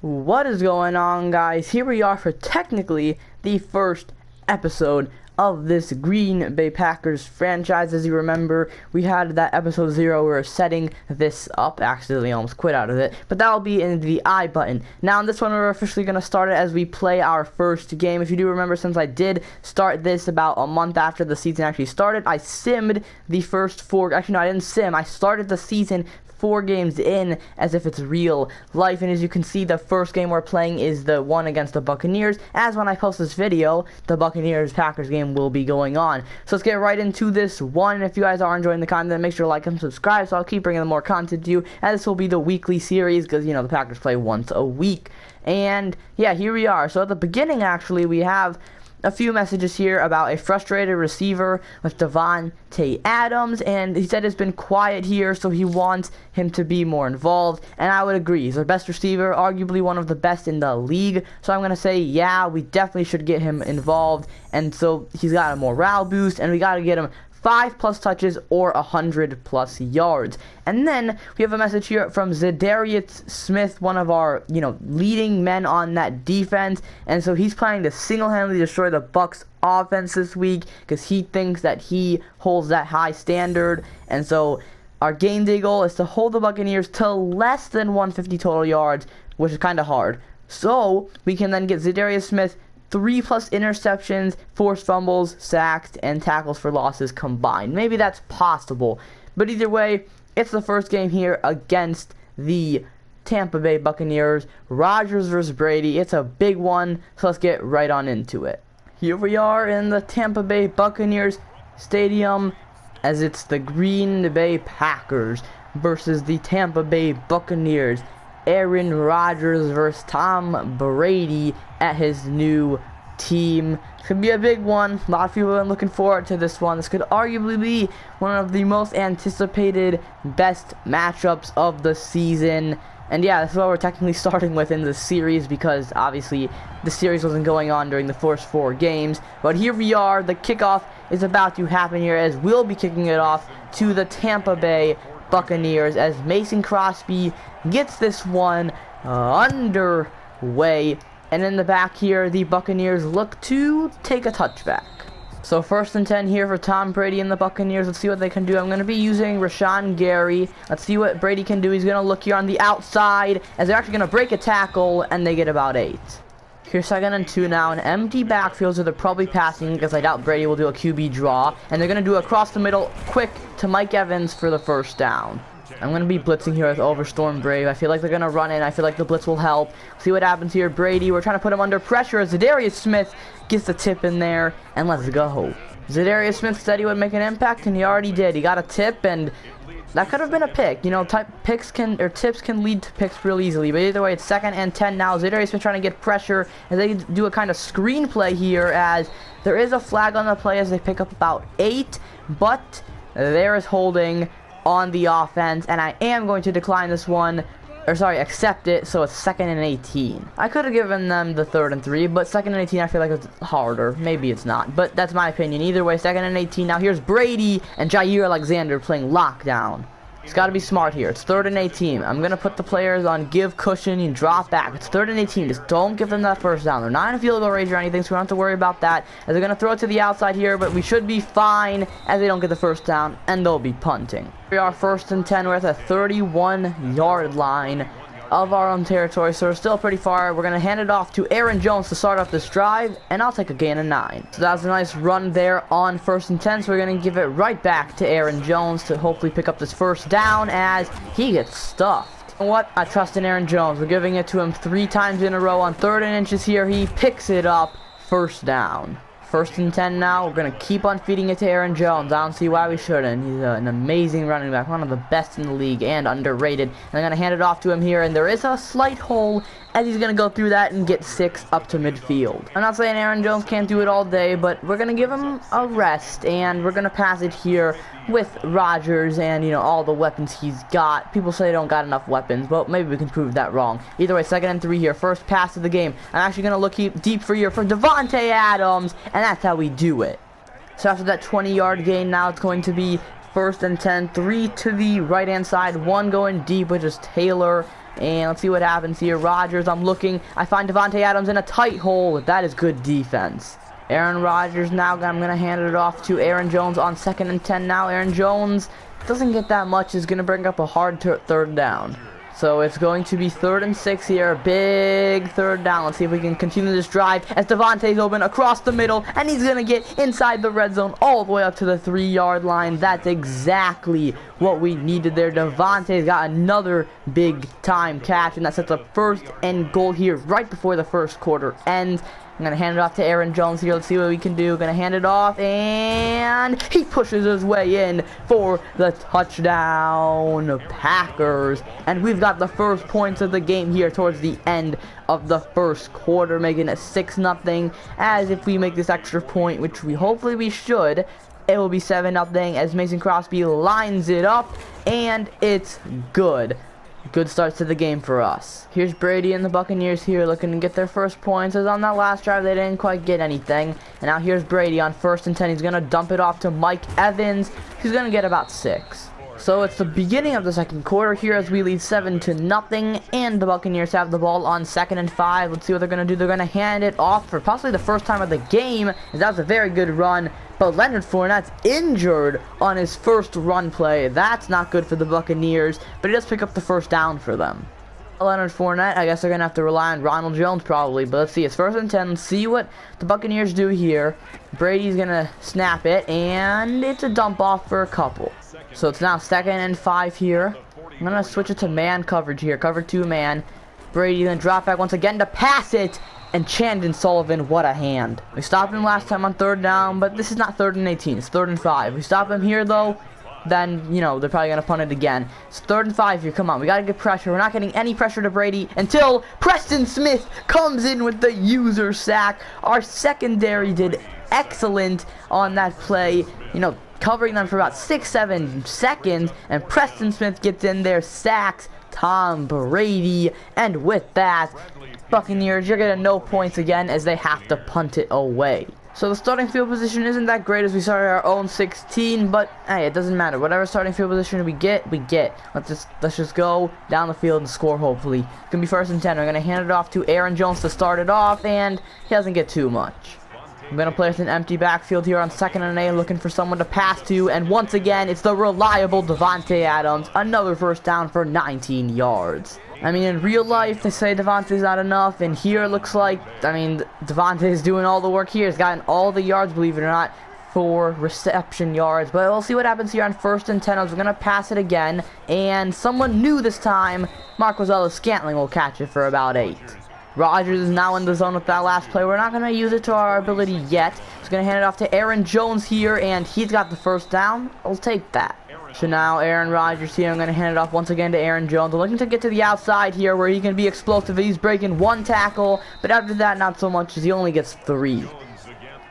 What is going on, guys? Here we are for technically the first episode of this Green Bay Packers franchise. As you remember, we had that episode 0 where we were setting this up. Accidentally almost quit out of it, but that'll be in the I button. Now in this one we're officially going to start it as we play our first game. If you do remember, since I did start this about a month after the season actually started, I simmed the first 4. Actually no, I didn't sim. I started the season 4 games in as if it's real life, and as you can see, the first game we're playing is the one against the Buccaneers. As when I post this video, the Buccaneers-Packers game will be going on. So let's get right into this one. If you guys are enjoying the content, make sure to like and subscribe so I'll keep bringing more content to you, and this will be the weekly series because, you know, the Packers play once a week. And yeah, here we are. So at the beginning, actually, we have a few messages here about a frustrated receiver with Davante Adams, and he said it's been quiet here, so he wants him to be more involved, and I would agree. He's our best receiver, arguably one of the best in the league, so I'm going to say, yeah, we definitely should get him involved, and so he's got a morale boost, and we got to get him 5+ touches or 100+ yards. And then we have a message here from Zadarius Smith, one of our, leading men on that defense. And so he's planning to single-handedly destroy the Bucs offense this week because he thinks that he holds that high standard. And so our game day goal is to hold the Buccaneers to less than 150 total yards, which is kind of hard. So we can then get Zadarius Smith 3+ interceptions, forced fumbles, sacks, and tackles for losses combined. Maybe that's possible. But either way, it's the first game here against the Tampa Bay Buccaneers. Rodgers versus Brady. It's a big one, so let's get right on into it. Here we are in the Tampa Bay Buccaneers Stadium, as it's the Green Bay Packers versus the Tampa Bay Buccaneers. Aaron Rodgers versus Tom Brady at his new team. It's going to be a big one. A lot of people have been looking forward to this one. This could arguably be one of the most anticipated best matchups of the season. And yeah, that's what we're technically starting with in the series, because obviously the series wasn't going on during the first 4 games. But here we are. The kickoff is about to happen here, as we'll be kicking it off to the Tampa Bay Buccaneers as Mason Crosby gets this one underway. And in the back here, the Buccaneers look to take a touchback. So 1st and 10 here for Tom Brady and the Buccaneers. Let's see what they can do. I'm going to be using Rashawn Gary. Let's see what Brady can do. He's going to look here on the outside as they're actually going to break a tackle, and they get about 8. Here's 2nd and 2 now, an empty backfield, so they're probably passing because I doubt Brady will do a QB draw. And they're going to do across the middle, quick to Mike Evans for the first down. I'm going to be blitzing here with Overstorm Brave. I feel like they're going to run in. I feel like the blitz will help. See what happens here. Brady, we're trying to put him under pressure as Zadarius Smith gets the tip in there, and let's go. Zadarius Smith said he would make an impact, and he already did. He got a tip, and that could have been a pick. Tips can lead to picks real easily. But either way, it's 2nd and 10 now. Zadarius Smith trying to get pressure as they do a kind of screen play here, as there is a flag on the play as they pick up about 8. But there is holding on the offense, and I am going to decline this one. Accept it, so it's 2nd and 18. I could have given them the 3rd and 3, but 2nd and 18 I feel like it's harder. Maybe it's not, but that's my opinion. Either way, 2nd and 18. Now here's Brady and Jair Alexander playing lockdown. It's got to be smart here. It's 3rd and 18. I'm going to put the players on give cushion and drop back. It's 3rd and 18. Just don't give them that first down. They're not in a field goal range or anything, so we don't have to worry about that. As they're going to throw it to the outside here, but we should be fine as they don't get the first down, and they'll be punting. We are 1st and 10. We're at the 31-yard line of our own territory, so we're still pretty far. We're going to hand it off to Aaron Jones to start off this drive, and I'll take a gain of 9. So that was a nice run there on 1st and 10, so we're going to give it right back to Aaron Jones to hopefully pick up this first down as he gets stuffed. You know what? I trust in Aaron Jones. We're giving it to him 3 times in a row on 3rd and inches here. He picks it up. First down. 1st and 10 now. We're going to keep on feeding it to Aaron Jones. I don't see why we shouldn't. He's an amazing running back, one of the best in the league and underrated. And I'm going to hand it off to him here, and there is a slight hole as he's going to go through that and get 6 up to midfield. I'm not saying Aaron Jones can't do it all day, but we're going to give him a rest, and we're going to pass it here with Rodgers and, all the weapons he's got. People say they don't got enough weapons, but maybe we can prove that wrong. Either way, 2nd and 3 here. First pass of the game. I'm actually going to look deep for Davante Adams, and that's how we do it. So after that 20-yard gain, now it's going to be 1st and 10. 3 to the right-hand side. 1 going deep, which is Taylor. And let's see what happens here. Rodgers, I'm looking. I find Davante Adams in a tight hole. That is good defense. Aaron Rodgers now. I'm going to hand it off to Aaron Jones on 2nd and 10 now. Aaron Jones doesn't get that much. Is going to bring up a hard 3rd down. So it's going to be 3rd and 6 here. Big 3rd down. Let's see if we can continue this drive as Davante's open across the middle. And he's going to get inside the red zone all the way up to the 3-yard line. That's exactly what we needed there. Davante's got another big time catch. And that sets up 1st and goal here right before the 1st quarter ends. I'm going to hand it off to Aaron Jones here. Let's see what we can do. Going to hand it off, and he pushes his way in for the touchdown, Packers. And we've got the first points of the game here towards the end of the 1st quarter, making it 6-0. As if we make this extra point, which hopefully we should, it will be 7-0 as Mason Crosby lines it up, and it's good. Good starts to the game for us. Here's Brady and the Buccaneers here looking to get their first points. As on that last drive, they didn't quite get anything. And now here's Brady on 1st and 10. He's going to dump it off to Mike Evans. He's going to get about 6. So it's the beginning of the 2nd quarter here as we lead 7-0. And the Buccaneers have the ball on 2nd and 5. Let's see what they're going to do. They're going to hand it off for possibly the first time of the game. As that was a very good run. But Leonard Fournette's injured on his first run play. That's not good for the Buccaneers, but he does pick up the 1st down for them. Leonard Fournette, I guess they're going to have to rely on Ronald Jones probably, but let's see. It's 1st and 10. Let's see what the Buccaneers do here. Brady's going to snap it, and it's a dump off for a couple. So it's now 2nd and 5 here. I'm going to switch it to man coverage here. Cover 2 man. Brady then drop back once again to pass it. And Chandon Sullivan, what a hand. We stopped him last time on 3rd down, but this is not 3rd and 18. It's 3rd and 5. We stop him here, though, then, you know, they're probably going to punt it again. It's 3rd and 5 here. Come on, we got to get pressure. We're not getting any pressure to Brady until Preston Smith comes in with the user sack. Our secondary did excellent on that play, you know, covering them for about 6-7 seconds, and Preston Smith gets in there, sacks Tom Brady, and with that, Buccaneers, you're getting no points again as they have to punt it away. So the starting field position isn't that great as we started our own 16, but hey, it doesn't matter. Whatever starting field position we get, we get. Let's just go down the field and score, hopefully. It's going to be 1st and 10. We're going to hand it off to Aaron Jones to start it off, and he doesn't get too much. I'm going to play with an empty backfield here on 2nd and 8, looking for someone to pass to, and once again, it's the reliable Davante Adams. Another 1st down for 19 yards. I mean, in real life, they say Davante's not enough, and here it looks like, I mean, Davante's doing all the work here. He's gotten all the yards, believe it or not, for reception yards. But we'll see what happens here on 1st and 10. I was going to pass it again, and someone new this time, Mark Scantling will catch it for about 8. Rodgers is now in the zone with that last play. We're not going to use it to our ability yet. Just going to hand it off to Aaron Jones here, and he's got the 1st down. I'll take that. So now Aaron Rodgers here. I'm going to hand it off once again to Aaron Jones. I'm looking to get to the outside here where he can be explosive. He's breaking 1 tackle, but after that, not so much as he only gets 3.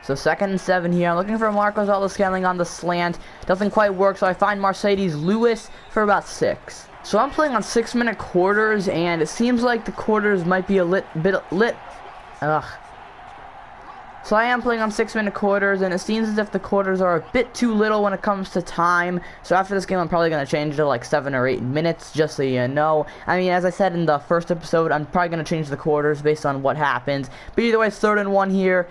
So 2nd and 7 here. I'm looking for Marcos Scanling on the slant. Doesn't quite work, so I find Mercedes Lewis for about 6. So I'm playing on 6-minute quarters, and it seems like the quarters might be a bit lit. So I am playing on 6-minute quarters, and it seems as if the quarters are a bit too little when it comes to time. So after this game, I'm probably going to change it to like 7 or 8 minutes, just so you know. I mean, as I said in the first episode, I'm probably going to change the quarters based on what happens. But either way, it's 3rd and 1 here.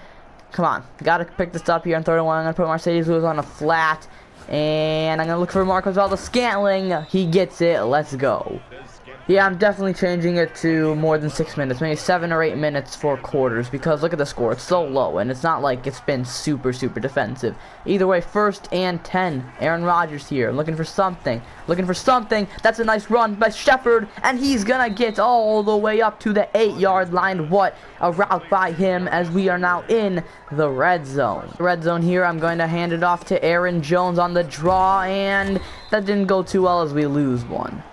Come on, got to pick this up here on 3rd and 1. I'm going to put Mercedes Lewis on a flat. And I'm going to look for Marcos Scantling. He gets it. Let's go. Yeah, I'm definitely changing it to more than 6 minutes. Maybe 7 or 8 minutes for quarters. Because look at the score. It's so low. And it's not like it's been super defensive. Either way, 1st and 10. Aaron Rodgers here. Looking for something. That's a nice run by Shepard. And he's going to get all the way up to the 8-yard line. What a route by him as we are now in the red zone. Red zone here. I'm going to hand it off to Aaron Jones on the draw. And that didn't go too well as we lose 1.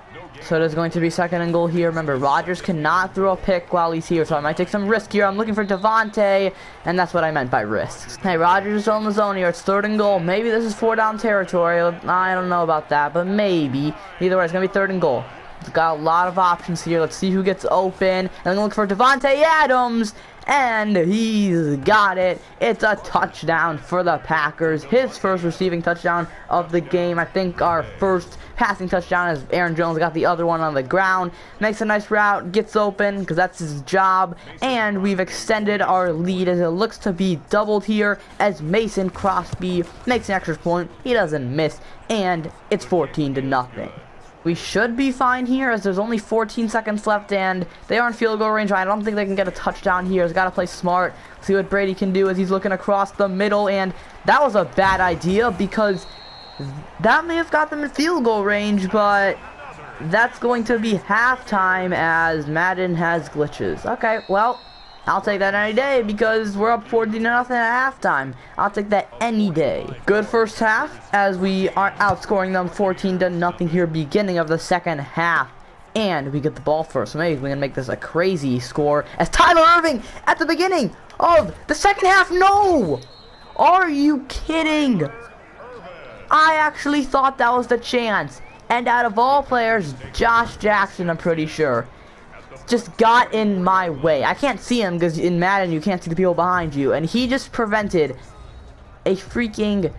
So there's going to be 2nd and goal here. Remember, Rodgers cannot throw a pick while he's here, so I might take some risk here. I'm looking for Davante, and that's what I meant by risks. Hey, Rodgers is on the zone here. It's 3rd and goal. Maybe this is 4-down territory. I don't know about that, but maybe. Either way, it's going to be 3rd and goal. He's got a lot of options here. Let's see who gets open. And I'm gonna look for Devontae Adams. And he's got it. It's a touchdown for the Packers. His first receiving touchdown of the game. I think our first passing touchdown as Aaron Jones got the other one on the ground. Makes a nice route, gets open because that's his job. And we've extended our lead as it looks to be doubled here as Mason Crosby makes an extra point. He doesn't miss. And it's 14-0. We should be fine here as there's only 14 seconds left and they are in field goal range. I don't think they can get a touchdown here. He's got to play smart. See what Brady can do as he's looking across the middle. And that was a bad idea because that may have got them in field goal range, but that's going to be halftime as Madden has glitches. Okay, well, I'll take that any day because we're up 14-0 at halftime. I'll take that any day. Good first half as we are outscoring them 14-0 here beginning of the second half. And we get the ball first. Maybe we can make this a crazy score as Tyler Irving at the beginning of the second half. No! Are you kidding? I actually thought that was the chance. And out of all players, Josh Jackson, I'm pretty sure, just got in my way. I can't see him because in Madden you can't see the people behind you, and he just prevented a freaking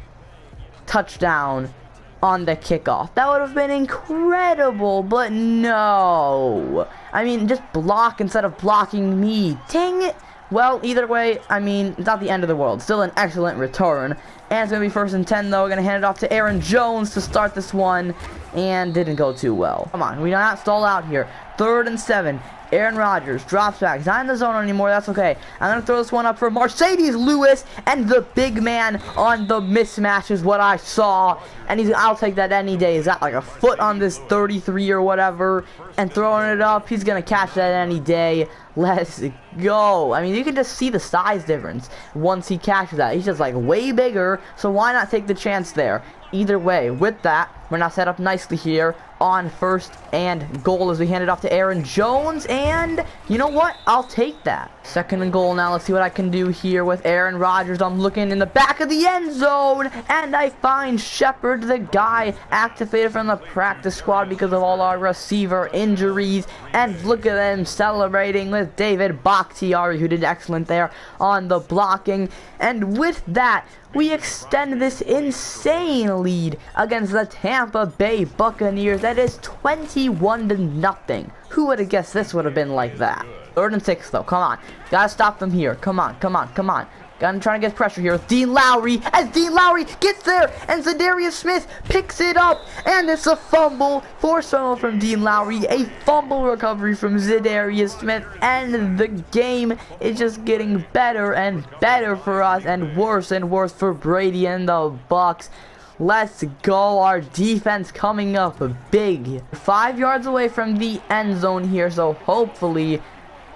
touchdown on the kickoff. That would have been incredible, but no. I mean, just block instead of blocking me. Dang it. Well, either way, I mean, it's not the end of the world. Still an excellent return. And it's going to be 1st and 10, though. We're going to hand it off to Aaron Jones to start this one. And didn't go too well. Come on, we do not stall out here. 3rd and 7. Aaron Rodgers drops back. He's not in the zone anymore. That's okay. I'm going to throw this one up for Mercedes Lewis. And the big man on the mismatch is what I saw. And I'll take that any day. He's got like a foot on this 33 or whatever. And throwing it up. He's going to catch that any day. Let's go. I mean, you can just see the size difference once he catches that. He's just like way bigger. So why not take the chance there? Either way, with that, we're now set up nicely here on 1st and goal as we hand it off to Aaron Jones. And you know what? I'll take that. 2nd and goal now. Let's see what I can do here with Aaron Rodgers. I'm looking in the back of the end zone. And I find Shepard, the guy activated from the practice squad because of all our receiver injuries. And look at them celebrating with David Bakhtiari, who did excellent there on the blocking. And with that, we extend this insane lead against the Tampa Bay Buccaneers. That is 21-0. Who would have guessed this would have been like that? 3rd and 6, though. Come on. Gotta stop them here. Come on, come on, come on. Gotta try to get pressure here with Dean Lowry. As Dean Lowry gets there, and Zadarius Smith picks it up. And it's a fumble. Forced fumble from Dean Lowry. A fumble recovery from Zadarius Smith. And the game is just getting better and better for us. And worse for Brady and the Bucs. Let's go. Our defense coming up big. 5 yards away from the end zone here. So hopefully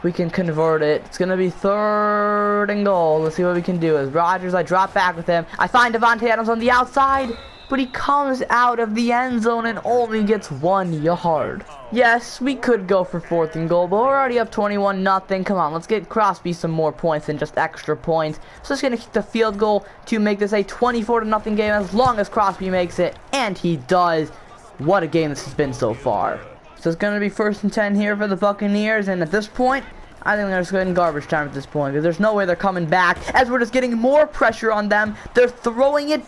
we can convert it. It's going to be 3rd and goal. Let's see what we can do. As Rodgers, I drop back with him. I find Devontae Adams on the outside, but he comes out of the end zone and only gets 1 yard. Yes, we could go for 4th and goal, but we're already up 21-0. Come on, let's get Crosby some more points than just extra points. So just going to kick the field goal to make this a 24-0 game as long as Crosby makes it, and he does. What a game this has been so far. So it's going to be 1st and 10 here for the Buccaneers, and at this point, I think they're just going in garbage time at this point, because there's no way they're coming back, as we're just getting more pressure on them. They're throwing it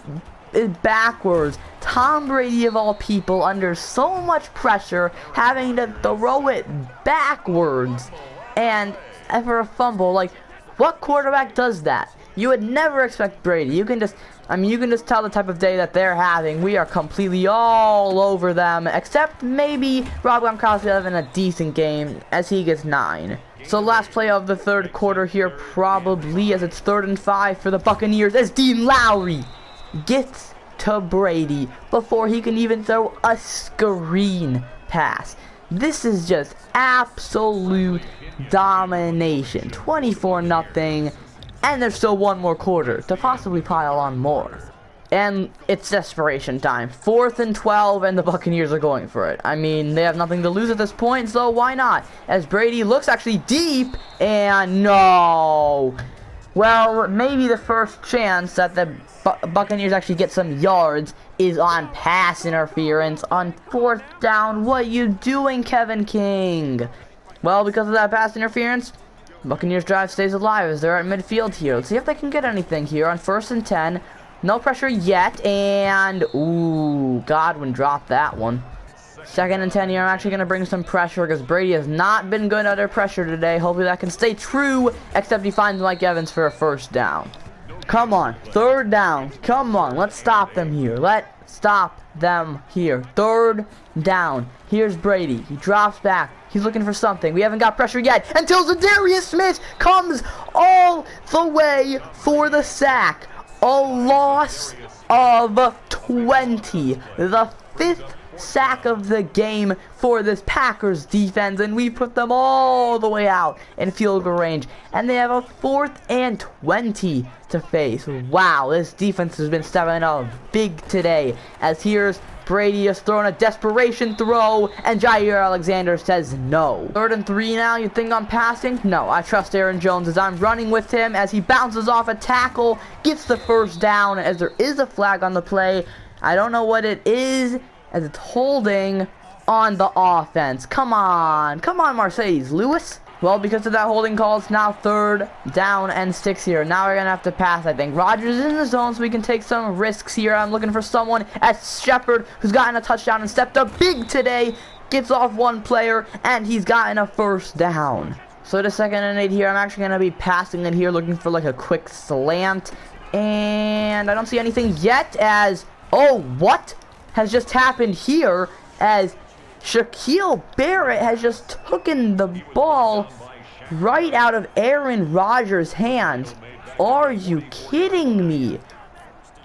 backwards. Tom Brady, of all people, under so much pressure, having to throw it backwards. And for a fumble, like, what quarterback does that? You would never expect Brady. You can just tell the type of day that they're having. We are completely all over them, except maybe Rob Gronkowski having a decent game as he gets 9. So last play of the 3rd quarter here, probably, as it's 3rd and 5 for the Buccaneers, as Dean Lowry gets to Brady before he can even throw a screen pass. This is just absolute domination. 24-0. And there's still 1 more quarter to possibly pile on more. And it's desperation time. 4th and 12, and the Buccaneers are going for it. I mean, they have nothing to lose at this point, so why not? As Brady looks actually deep, and no. Well, maybe the first chance that the Buccaneers actually get some yards is on pass interference on 4th down. What you doing, Kevin King? Well, because of that pass interference, Buccaneers drive stays alive as they're at midfield here. Let's see if they can get anything here on 1st and 10. No pressure yet, and ooh, Godwin dropped that one. 2nd and 10 here. I'm actually going to bring some pressure because Brady has not been good under pressure today. Hopefully that can stay true, except he finds Mike Evans for a 1st down. Come on, 3rd down. Come on, let's stop them here. Let's stop them here. 3rd down. Here's Brady. He drops back. He's looking for something. We haven't got pressure yet until Zadarius Smith comes all the way for the sack. A loss of 20. The 5th sack of the game for this Packers defense, and we put them all the way out in field goal range, and they have a 4th and 20 to face. Wow, this defense has been stepping up big today, as here's Brady has thrown a desperation throw, and Jair Alexander says no. 3rd and 3 now. You think I'm passing? No, I trust Aaron Jones as I'm running with him as he bounces off a tackle, gets the 1st down as there is a flag on the play. I don't know what it is, as it's holding on the offense. Come on, Mercedes Lewis. Well, because of that holding call, it's now 3rd down and 6 here. Now we're going to have to pass, I think. Rodgers is in the zone, so we can take some risks here. I'm looking for someone at Shepard, who's gotten a touchdown and stepped up big today. Gets off one player, and he's gotten a 1st down. So to 2nd and 8 here, I'm actually going to be passing it here, looking for like a quick slant. And I don't see anything yet as... oh, what has just happened here as Shaquille Barrett has just taken the ball right out of Aaron Rodgers' hands. Are you kidding me?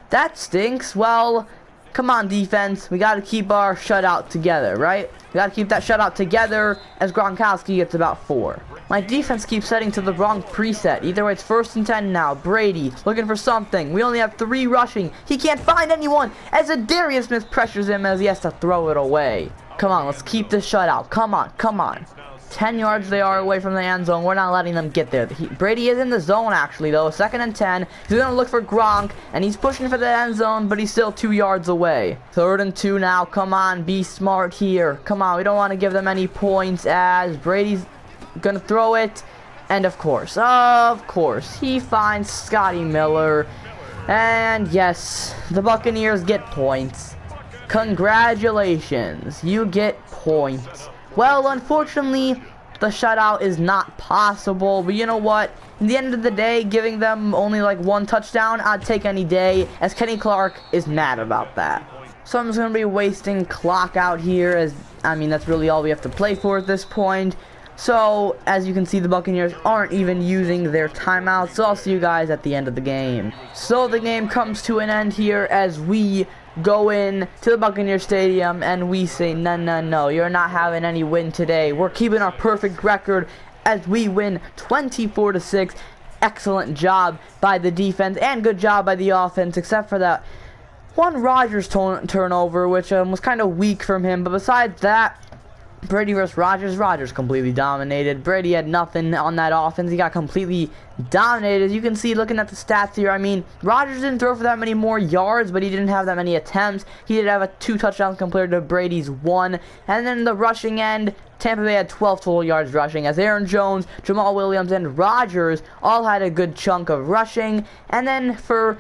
That stinks. Well, come on, defense. We got to keep our shutout together, right? We got to keep that shutout together as Gronkowski gets about 4. My defense keeps setting to the wrong preset. Either way, it's 1st and 10 now. Brady looking for something. We only have 3 rushing. He can't find anyone as Zadarius Smith pressures him as he has to throw it away. Come on, let's keep this shutout. Come on. 10 yards they are away from the end zone. We're not letting them get there. Brady is in the zone, actually, though. 2nd and 10. He's going to look for Gronk, and he's pushing for the end zone, but he's still 2 yards away. 3rd and 2 now. Come on, be smart here. Come on, we don't want to give them any points as Brady's going to throw it. And, of course, he finds Scotty Miller. And, yes, the Buccaneers get points. Congratulations, you get points. Well, unfortunately, the shutout is not possible, but you know what? In the end of the day, giving them only like 1 touchdown, I'd take any day, as Kenny Clark is mad about that. So I'm just going to be wasting clock out here, as, I mean, that's really all we have to play for at this point. So, as you can see, the Buccaneers aren't even using their timeouts, so I'll see you guys at the end of the game. So the game comes to an end here as we go in to the Buccaneers Stadium and we say, no, you're not having any win today. We're keeping our perfect record as we win 24-6. Excellent job by the defense and good job by the offense, except for that one Rodgers turnover, which was kind of weak from him. But besides that, Brady versus Rodgers. Rodgers completely dominated. Brady had nothing on that offense. He got completely dominated. As you can see, looking at the stats here, I mean, Rodgers didn't throw for that many more yards, but he didn't have that many attempts. He did have 2 touchdowns compared to Brady's 1. And then the rushing end, Tampa Bay had 12 total yards rushing, as Aaron Jones, Jamal Williams, and Rodgers all had a good chunk of rushing. And then for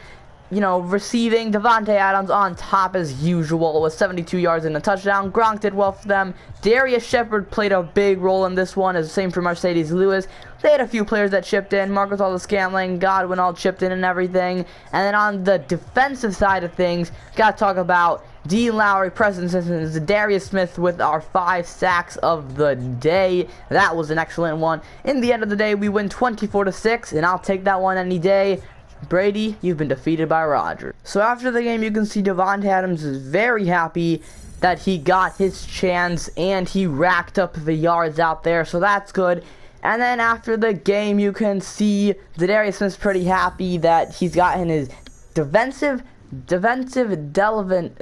receiving, Devontae Adams on top as usual with 72 yards and a touchdown. Gronk did well for them. Darius Shepard played a big role in this one, as the same for Mercedes Lewis. They had a few players that chipped in. Marcus Aldis-Scantling, Godwin all chipped in and everything. And then on the defensive side of things, got to talk about Dean Lowry, Preston Simpson, Zadarius Smith with our 5 sacks of the day. That was an excellent one. In the end of the day, we win 24-6, and I'll take that one any day. Brady, you've been defeated by Rodgers. So after the game, you can see Devontae Adams is very happy that he got his chance and he racked up the yards out there, so that's good. And then after the game, you can see Zadarius Smith's pretty happy that he's gotten his defensive development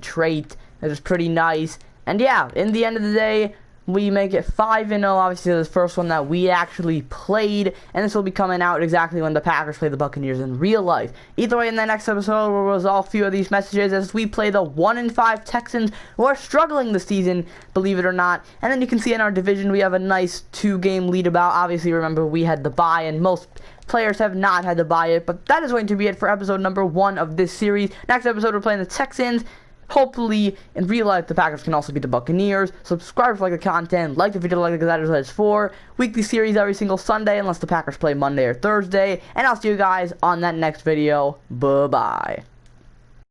trait. That is pretty nice. And yeah, in the end of the day, we make it 5-0. Obviously, this first one that we actually played, and this will be coming out exactly when the Packers play the Buccaneers in real life. Either way, in the next episode, we'll resolve a few of these messages as we play the 1-5 Texans, who are struggling this season, believe it or not. And then you can see in our division, we have a nice 2-game lead about. Obviously, remember, we had the bye, and most players have not had to buy it, but that is going to be it for episode number 1 of this series. Next episode, we're playing the Texans. Hopefully, in real life, the Packers can also beat the Buccaneers. Subscribe if you like the content, like the video, like the that is for. Weekly series every single Sunday, unless the Packers play Monday or Thursday. And I'll see you guys on that next video. Bye-bye.